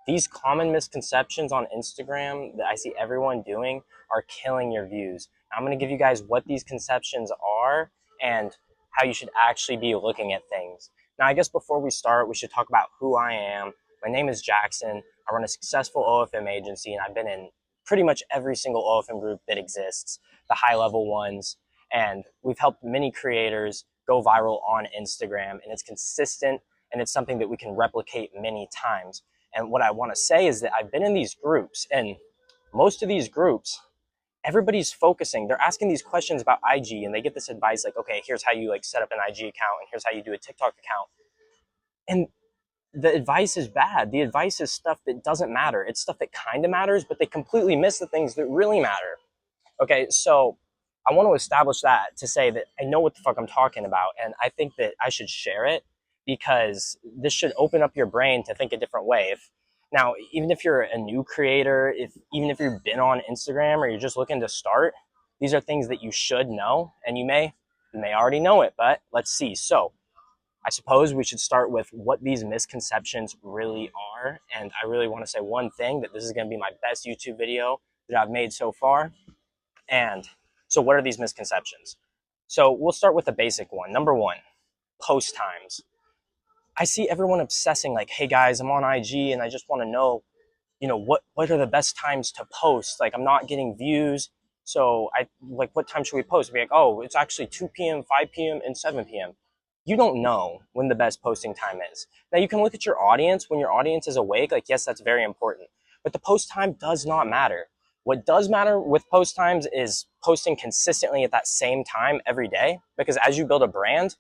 These common misconceptions on Instagram that I see everyone doing are killing your views. I'm going to give you guys what these conceptions are and how you should actually be looking at things. Now, I guess before we start, we should talk about who I am. My name is Jackson. I run a successful OFM agency, and I've been in pretty much every single OFM group that exists, the high-level ones, and we've helped many creators go viral on Instagram, and it's consistent, and it's something that we can replicate many times. And what I want to say is that I've been in these groups, and most of these groups, everybody's focusing, they're asking these questions about IG, and they get this advice like, okay, here's how you like set up an IG account, and here's how you do a TikTok account. And the advice is bad. The advice is stuff that doesn't matter. It's stuff that kind of matters, but they completely miss the things that really matter. Okay, so I want to establish that to say that I know what the fuck I'm talking about, and I think that I should share it because this should open up your brain to think a different way. Now, even if you're a new creator, even if you've been on Instagram or you're just looking to start, these are things that you should know, and you may already know it, but let's see. So I suppose we should start with what these misconceptions really are, and I really want to say one thing, that this is going to be my best YouTube video that I've made so far. And so what are these misconceptions? So we'll start with the basic one. Number one, post times. I see everyone obsessing like, hey guys, I'm on IG and I just want to know, what are the best times to post? Like, I'm not getting views. So what time should we post? Be like, oh, it's actually 2 p.m., 5 p.m., and 7 p.m. You don't know when the best posting time is. Now you can look at your audience. When your audience is awake, like, yes, that's very important. But the post time does not matter. What does matter with post times is posting consistently at that same time every day, because as you build a brand,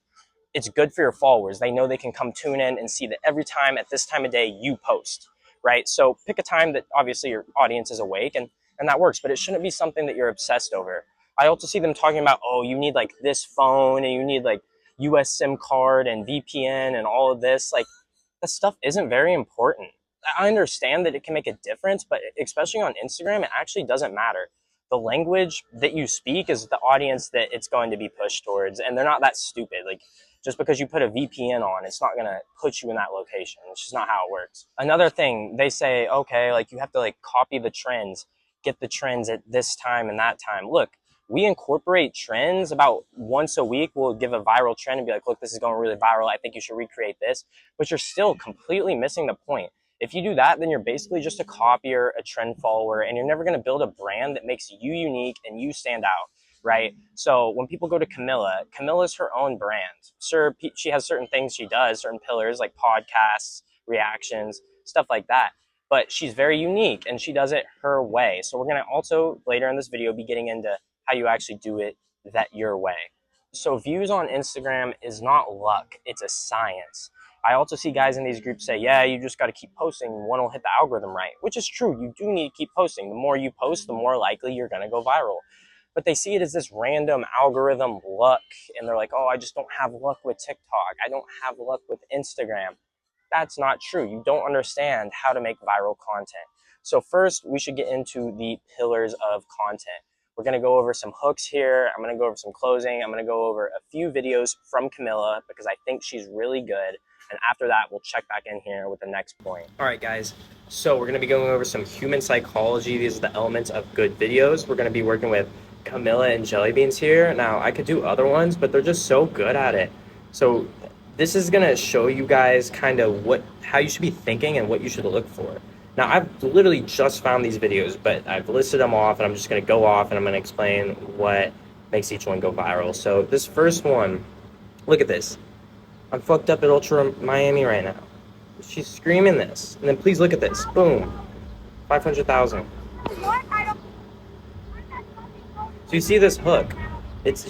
it's good for your followers. They know they can come tune in and see that every time at this time of day you post, right? So pick a time that obviously your audience is awake, and that works, but it shouldn't be something that you're obsessed over. I also see them talking about, oh, you need like this phone and you need like US SIM card and VPN and all of this. Like, that stuff isn't very important. I understand that it can make a difference, but especially on Instagram, it actually doesn't matter. The language that you speak is the audience that it's going to be pushed towards, and they're not that stupid. Like, just because you put a VPN on, it's not going to put you in that location. It's just not how it works. Another thing, they say, okay, like, you have to like copy the trends, get the trends at this time and that time. Look, we incorporate trends about once a week. We'll give a viral trend and be like, look, this is going really viral. I think you should recreate this. But you're still completely missing the point. If you do that, then you're basically just a copier, a trend follower, and you're never going to build a brand that makes you unique and you stand out, right? So when people go to Camilla, Camilla's her own brand. Sure, she has certain things she does, certain pillars like podcasts, reactions, stuff like that. But she's very unique and she does it her way. So we're going to also later in this video be getting into how you actually do it that your way. So views on Instagram is not luck, it's a science. I also see guys in these groups say, yeah, you just got to keep posting, one will hit the algorithm right, which is true. You do need to keep posting. The more you post, the more likely you're going to go viral. But they see it as this random algorithm luck, and they're like, oh, I just don't have luck with TikTok. I don't have luck with Instagram. That's not true. You don't understand how to make viral content. So first, we should get into the pillars of content. We're going to go over some hooks here. I'm going to go over some closing. I'm going to go over a few videos from Camilla because I think she's really good. And after that, we'll check back in here with the next point. All right, guys. So we're going to be going over some human psychology. These are the elements of good videos. We're going to be working with Camilla and Jelly Beans here. Now, I could do other ones, but they're just so good at it. So this is going to show you guys kind of how you should be thinking and what you should look for. Now, I've literally just found these videos, but I've listed them off, and I'm just going to go off, and I'm going to explain what makes each one go viral. So this first one, look at this. I'm fucked up at Ultra Miami right now. She's screaming this. And then please look at this. Boom. 500,000. So you see this hook.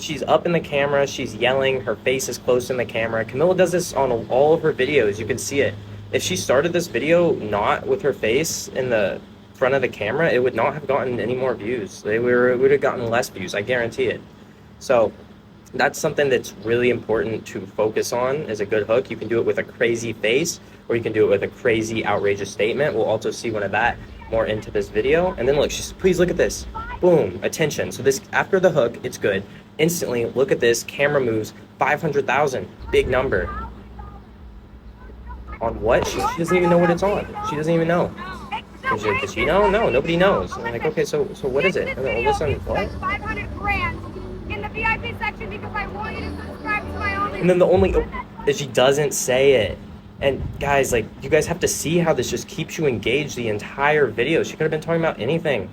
She's up in the camera. She's yelling. Her face is close in the camera. Camilla does this on all of her videos. You can see it. If she started this video not with her face in the front of the camera, it would not have gotten any more views. It would have gotten less views. I guarantee it. So that's something that's really important to focus on as a good hook. You can do it with a crazy face, or you can do it with a crazy, outrageous statement. We'll also see one of that more into this video. And then look, please look at this. Boom, attention. So this, after the hook, it's good. Instantly, look at this, camera moves, 500,000, big number. On what? She doesn't even know what it's on. She doesn't even know. Does she know? No, nobody knows. And I'm like, okay, so what is it? And then, well, listen, what? 500 grand in the VIP section because I want you to subscribe to my OnlyFans. And then the only is she doesn't say it. And guys, like, you guys have to see how this just keeps you engaged the entire video. She could have been talking about anything,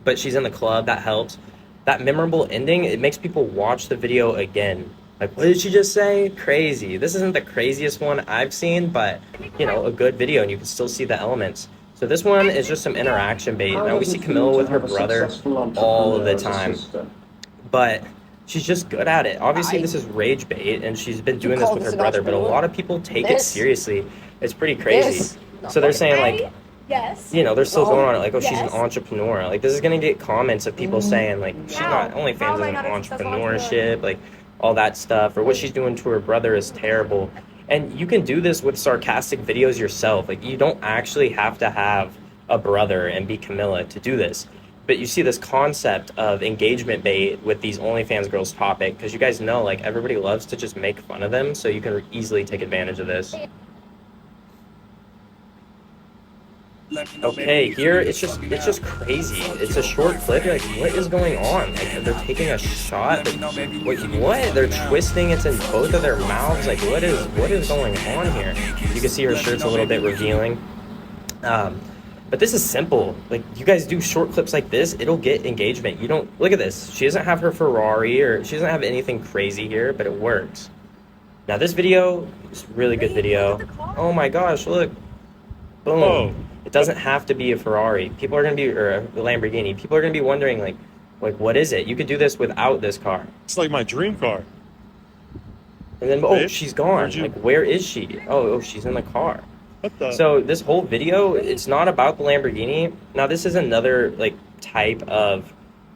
but she's in the club. That helps. That memorable ending, it makes people watch the video again. Like, what did she just say? Crazy. This isn't the craziest one I've seen, but, you know, a good video, and you can still see the elements. So this one is just some interaction bait. Now, we see Camilla with her brother all the time, but she's just good at it. Obviously, this is rage bait, and she's been doing this with her brother, but a lot of people take it seriously. It's pretty crazy. So they're saying, like, yes, you know, they're still going on it, like, oh, she's an entrepreneur. Like, this is gonna get comments of people saying, like, she's not OnlyFans isn't entrepreneurship, like, all that stuff, or what she's doing to her brother is terrible. And you can do this with sarcastic videos yourself. Like, you don't actually have to have a brother and be Camilla to do this. But you see this concept of engagement bait with these OnlyFans girls topic, because you guys know, like, everybody loves to just make fun of them, so you can easily take advantage of this. Okay, here it's just crazy. It's a short clip. You're like, what is going on? Like, they're taking a shot. Wait, what? They're twisting. It's in both of their mouths. Like, what is going on here? You can see her shirt's a little bit revealing. But this is simple. Like, you guys do short clips like this, it'll get engagement. You don't look at this. She doesn't have her Ferrari, or she doesn't have anything crazy here, but it works. Now this video is a really good video. Oh my gosh, look. Boom. Oh. It doesn't have to be a Ferrari. People are gonna be, or a Lamborghini. People are gonna be wondering, like what is it? You could do this without this car. It's like my dream car. And then, oh, Babe, she's gone. where'd you- Like, where is she? Oh, she's in the car. What the? So this whole video, it's not about the Lamborghini. Now this is another, like, type of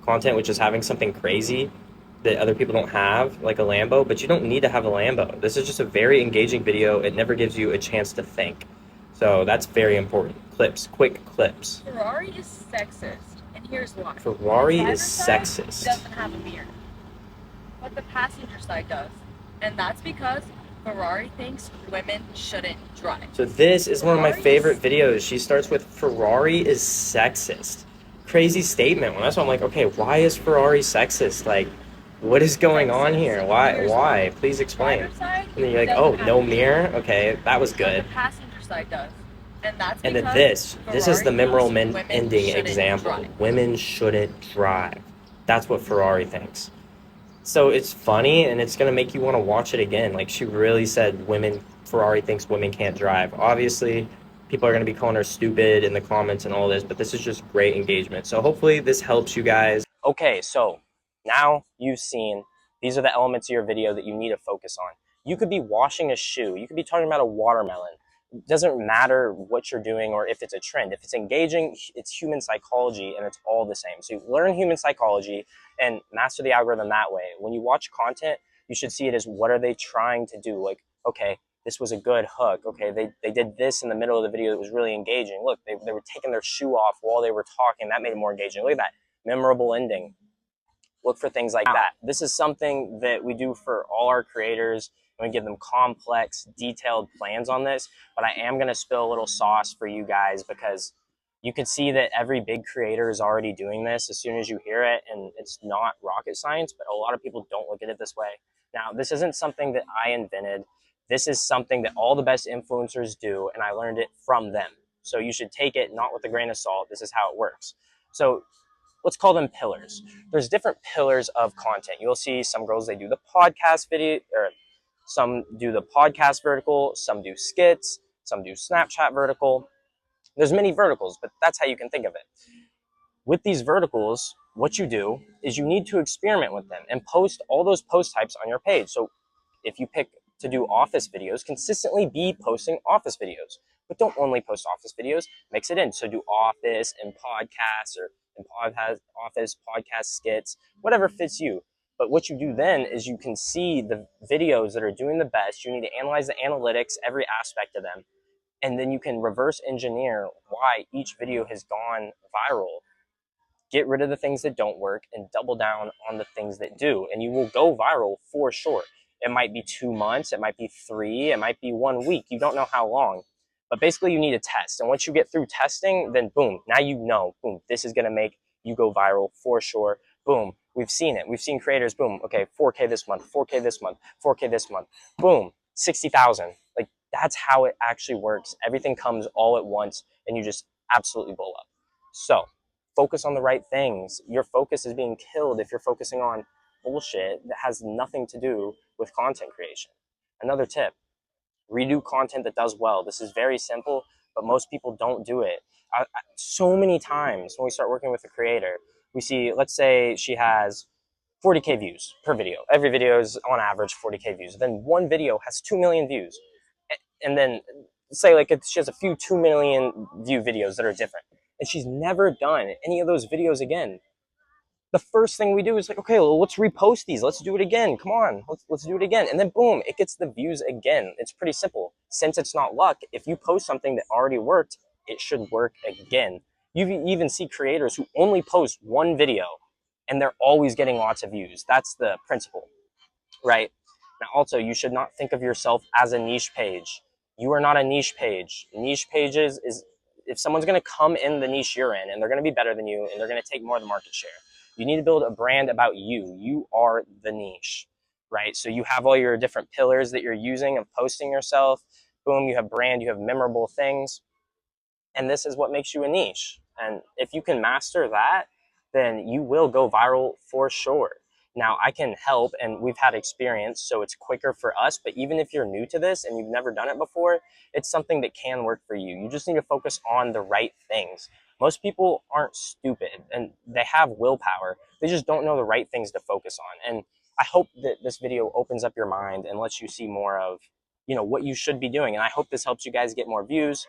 content, which is having something crazy that other people don't have, like a Lambo, but you don't need to have a Lambo. This is just a very engaging video. It never gives you a chance to think. So that's very important. Clips, quick clips. Ferrari is sexist, and here's why. Ferrari The is driver's side sexist. doesn't have a mirror, but the passenger side does, and that's because Ferrari thinks women shouldn't drive. So this is one of my Ferrari favorite is- videos. She starts with Ferrari is sexist. Crazy statement. Well, that's why I'm like, okay, why is Ferrari sexist? Like, what is going on here? Why? Please explain. Driver's side And then you're like, doesn't oh, have no a mirror? Okay, that was but good. the passenger side does, and that's And then because this is the Ferrari memorable thinks women ending shouldn't example. drive. Women shouldn't drive. That's what Ferrari thinks. So it's funny, and it's going to make you want to watch it again. Like, she really said Ferrari thinks women can't drive. Obviously, people are going to be calling her stupid in the comments and all this, but this is just great engagement. So hopefully this helps you guys. Okay, so now you've seen, these are the elements of your video that you need to focus on. You could be washing a shoe. You could be talking about a watermelon. It doesn't matter what you're doing or if it's a trend. If it's engaging, it's human psychology, and it's all the same. So you learn human psychology and master the algorithm that way. When you watch content, you should see it as, what are they trying to do? Like, okay, this was a good hook. Okay, they did this in the middle of the video that was really engaging. Look, they were taking their shoe off while they were talking. That made it more engaging. Look at that memorable ending. Look for things like that. This is something that we do for all our creators, and we give them complex, detailed plans on this. But I am going to spill a little sauce for you guys, because you can see that every big creator is already doing this as soon as you hear it, and it's not rocket science, but a lot of people don't look at it this way. Now, this isn't something that I invented. This is something that all the best influencers do, and I learned it from them. So you should take it not with a grain of salt. This is how it works. So let's call them pillars. There's different pillars of content. You'll see some girls, they do the podcast video, or some do the podcast vertical, some do skits, some do Snapchat vertical. There's many verticals, but that's how you can think of it. With these verticals, what you do is you need to experiment with them and post all those post types on your page. So if you pick to do office videos, consistently be posting office videos. But don't only post office videos, mix it in. So do office and podcasts, or in office, podcast skits, whatever fits you. But what you do then is you can see the videos that are doing the best. You need to analyze the analytics, every aspect of them. And then you can reverse engineer why each video has gone viral. Get rid of the things that don't work and double down on the things that do. And you will go viral for sure. It might be 2 months, it might be 3, it might be 1 week. You don't know how long. But basically you need a test. And once you get through testing, then boom, now you know, boom, this is gonna make you go viral for sure. Boom, we've seen it. We've seen creators, boom, okay, 4K this month, 4K this month, 4K this month, boom, 60,000. Like that's how it actually works. Everything comes all at once and you just absolutely blow up. So focus on the right things. Your focus is being killed if you're focusing on bullshit that has nothing to do with content creation. Another tip, redo content that does well. This is very simple, but most people don't do it. So many times when we start working with a creator, we see, let's say she has 40K views per video. Every video is on average 40K views. Then one video has 2 million views. And then say like she has a few 2 million view videos that are different. And she's never done any of those videos again. The first thing we do is like, okay, well, let's repost these. Let's do it again. Come on, let's do it again. And then boom, it gets the views again. It's pretty simple. Since it's not luck, if you post something that already worked, it should work again. You even see creators who only post one video and they're always getting lots of views. That's the principle, right? Now, also, you should not think of yourself as a niche page. You are not a niche page. Niche pages is if someone's going to come in the niche you're in and they're going to be better than you and they're going to take more of the market share. You need to build a brand about you. You are the niche, right? So you have all your different pillars that you're using of posting yourself. Boom, you have brand, you have memorable things. And this is what makes you a niche. And if you can master that, then you will go viral for sure. Now, I can help, and we've had experience, so it's quicker for us. But even if you're new to this and you've never done it before, it's something that can work for you. You just need to focus on the right things. Most people aren't stupid, and they have willpower. They just don't know the right things to focus on. And I hope that this video opens up your mind and lets you see more of, what you should be doing. And I hope this helps you guys get more views.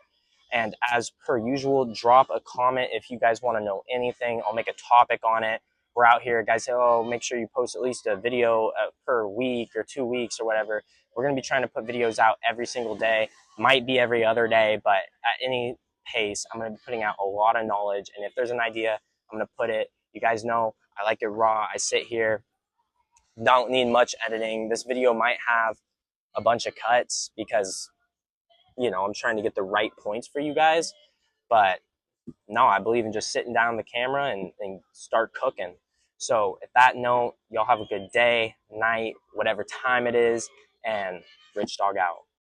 And as per usual, drop a comment if you guys want to know anything. I'll make a topic on it. We're out here, guys say, oh, make sure you post at least a video per week or 2 weeks or whatever. We're going to be trying to put videos out every single day. Might be every other day, but at any pace, I'm going to be putting out a lot of knowledge. And if there's an idea, I'm going to put it. You guys know I like it raw. I sit here, don't need much editing. This video might have a bunch of cuts because, I'm trying to get the right points for you guys. But no, I believe in just sitting down the camera and start cooking. So at that note, y'all have a good day, night, whatever time it is, and Rich Dog out.